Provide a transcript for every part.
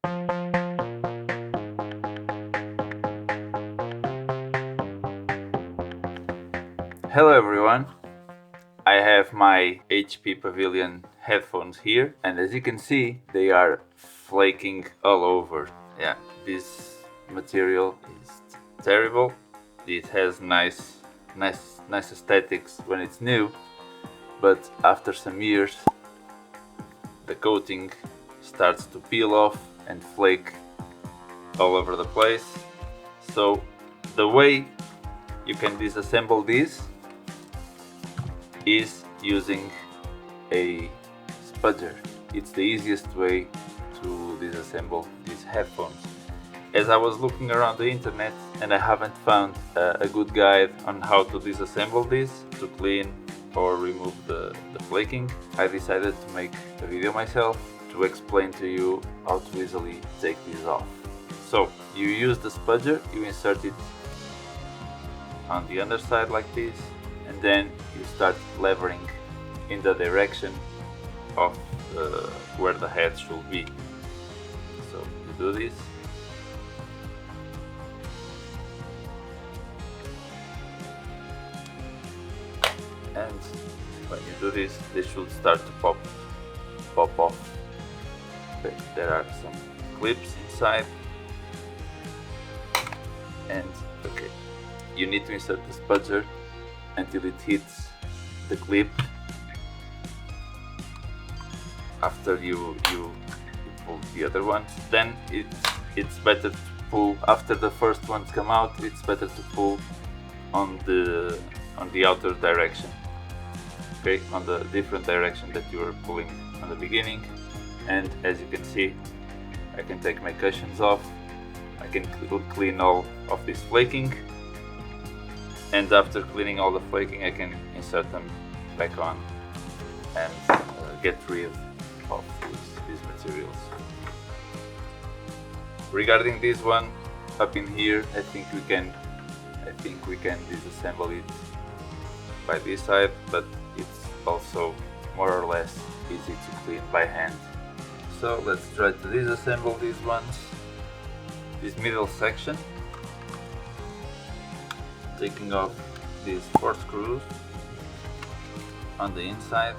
Hello everyone, I have my HP Pavillion headphones here, and as you can see they are flaking all over. Yeah, this material is terrible. It has nice aesthetics when it's new, but after some years the coating starts to peel off and flake all over the place. So the way you can disassemble this is using a spudger. It's the easiest way to disassemble these headphones. As I was looking around the internet and I haven't found a good guide on how to disassemble this, to clean or remove the flaking, I decided to make a video myself to explain to you how to easily take this off. So you use the spudger, you insert it on the underside like this, and then you start levering in the direction of where the head should be. So you do this, and when you do this, they should start to pop off. Okay, there are some clips inside, and okay, you need to insert the spudger until it hits the clip. After you pull the other ones, then it's better to pull after the first ones come out. It's better to pull on the outer direction, okay, on the different direction that you were pulling on the beginning. And as you can see, I can take my cushions off, I can clean all of this flaking, and after cleaning all the flaking I can insert them back on and get rid of these materials. Regarding this one up in here, I think we can disassemble it by this side, but it's also more or less easy to clean by hand. So let's try to disassemble these ones, this middle section, taking off these 4 screws on the inside.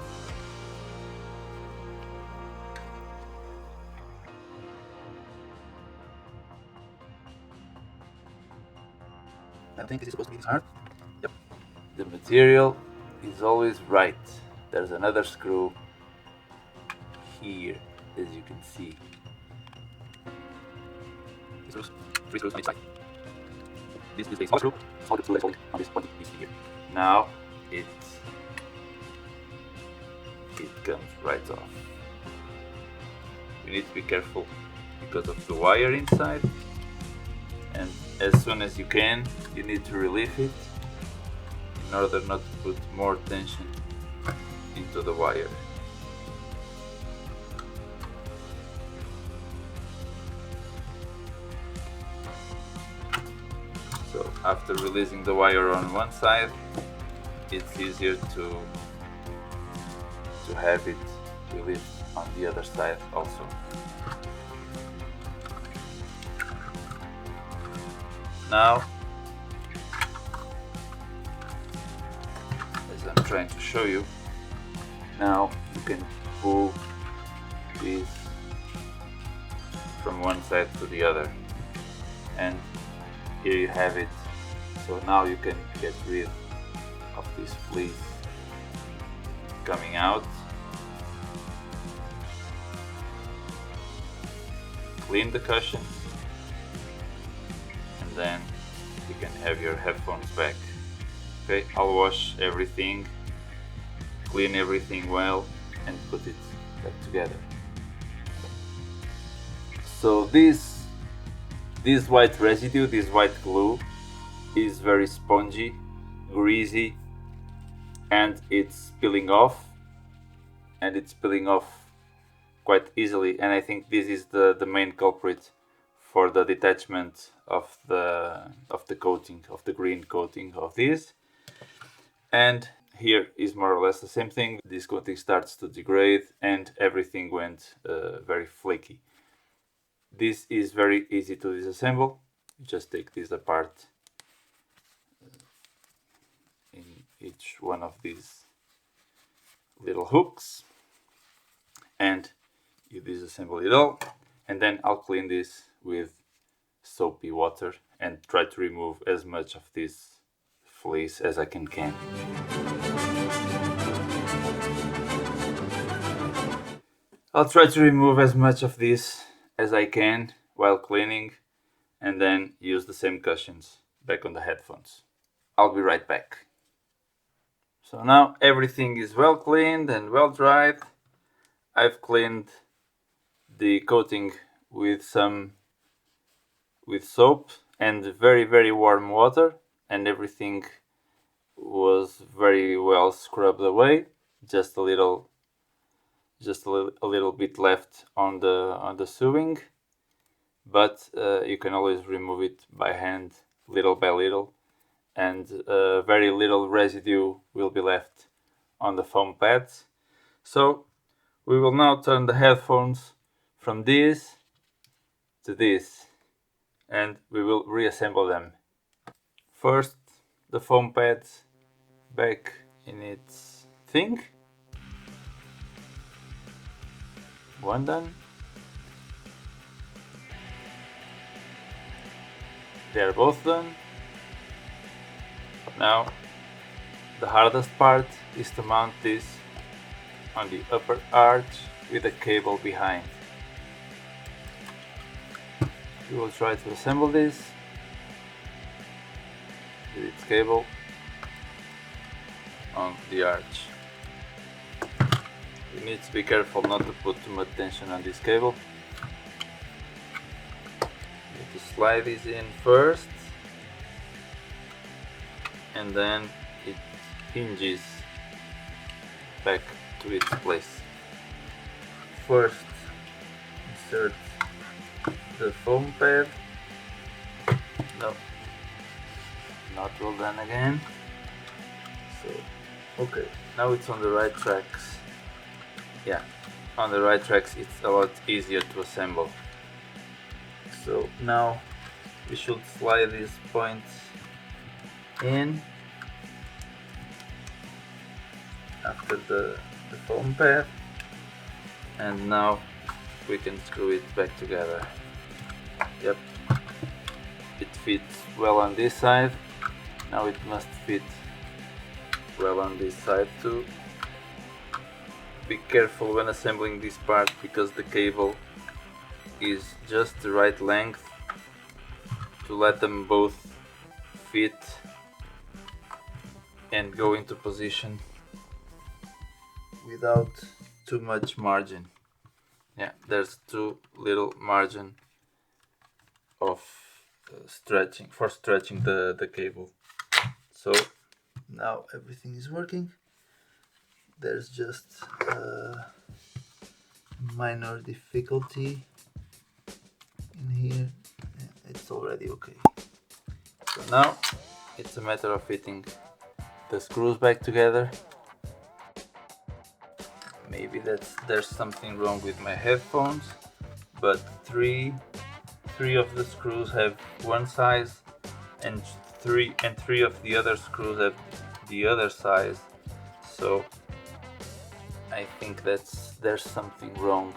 I think this is supposed to be this hard. Yep. The material is always right. There's another screw here, as you can see. 3 screws on each side. This is a small screw. Small screw is holding on this pointy piece here. Now it comes right off. You need to be careful because of the wire inside, and as soon as you can, you need to relieve it in order not to put more tension into the wire. So after releasing the wire on one side, it's easier to have it released on the other side also. Now, as I'm trying to show you, now you can pull this from one side to the other, and here you have it. So now you can get rid of this fleece coming out. Clean the cushions, and then you can have your headphones back. Okay, I'll wash everything, clean everything well, and put it back together. So this white residue, this white glue, is very spongy, greasy, and it's peeling off, and it's peeling off quite easily, and I think this is the main culprit for the detachment of the coating, of the green coating of this. And here is more or less the same thing. This coating starts to degrade and everything went very flaky. this is very easy to disassemble. You just take this apart in each one of these little hooks and you disassemble it all, and then I'll clean this with soapy water and try to remove as much of this fleece as I can. I'll try to remove as much of this as I can while cleaning, and then use the same cushions back on the headphones. I'll be right back. So now everything is well cleaned and well dried. I've cleaned the coating with soap and very warm water, and everything was very well scrubbed away. Just a little bit left on the sewing, but you can always remove it by hand, little by little, and very little residue will be left on the foam pads. So we will now turn the headphones from this to this, and we will reassemble them. First, the foam pads back in its thing. One done. They are both done. But now the hardest part is to mount this on the upper arch with a cable behind. We will try to assemble this with its cable on the arch. You need to be careful not to put too much tension on this cable. You need to slide this in first, and then it hinges back to its place. First, insert the foam pad. No, not well done again. So, okay, now it's on the right tracks. Yeah, on the right tracks it's a lot easier to assemble. So now we should slide these points in after the foam pad, and now we can screw it back together. Yep, it fits well on this side. Now it must fit well on this side too. Be careful when assembling this part, because the cable is just the right length to let them both fit and go into position without too much margin. Yeah, there's too little margin of stretching the cable. So now everything is working. There's just a minor difficulty in here. It's already okay. So now it's a matter of fitting the screws back together. Maybe there's something wrong with my headphones, but three of the screws have one size, and three of the other screws have the other size. So I think there's something wrong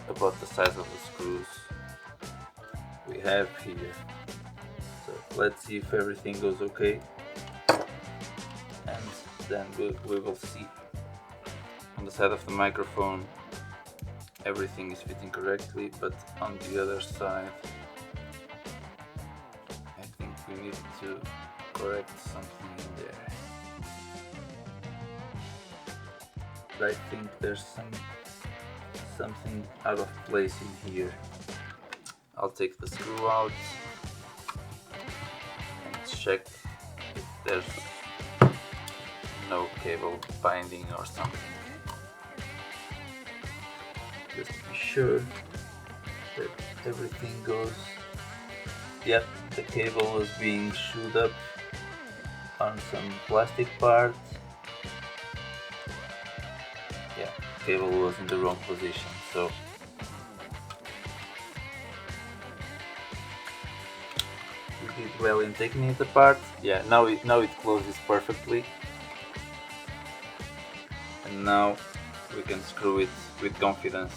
about the size of the screws we have here. So let's see if everything goes okay, and then we will see. On the side of the microphone everything is fitting correctly, but on the other side I think we need to correct something in there. I think there's something out of place in here. I'll take the screw out and check if there's no cable binding or something. Just to be sure that everything goes. Yep, the cable was being shoed up on some plastic part. Yeah, cable was in the wrong position, so did well in taking it apart. Yeah, now it closes perfectly. And now we can screw it with confidence.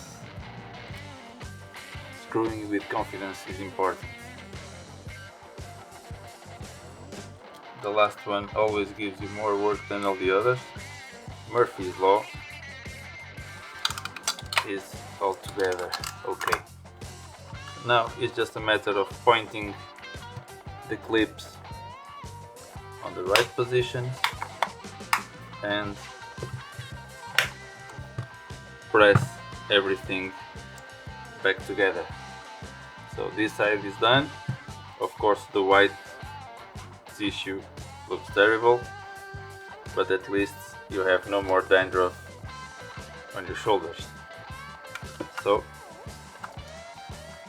Screwing with confidence is important. The last one always gives you more work than all the others. Murphy's Law is all together okay. Now it's just a matter of pointing the clips on the right position and press everything back together. So this side is done. Of course the white tissue looks terrible, but at least you have no more dandruff on your shoulders. So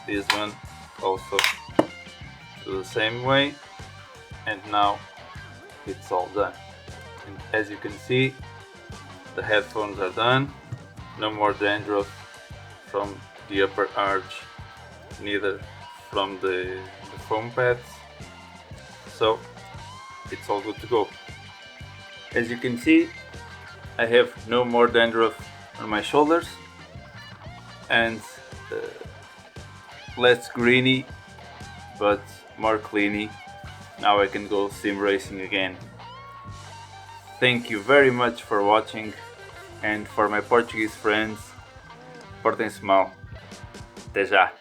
this one also do the same way, and now it's all done. And as you can see, the headphones are done. No more dandruff from the upper arch, neither from the foam pads. So it's all good to go. As you can see, I have no more dandruff on my shoulders and less greeny but more cleany. Now I can go sim racing again. Thank you very much for watching, and for my Portuguese friends, portem-se mal. Até já!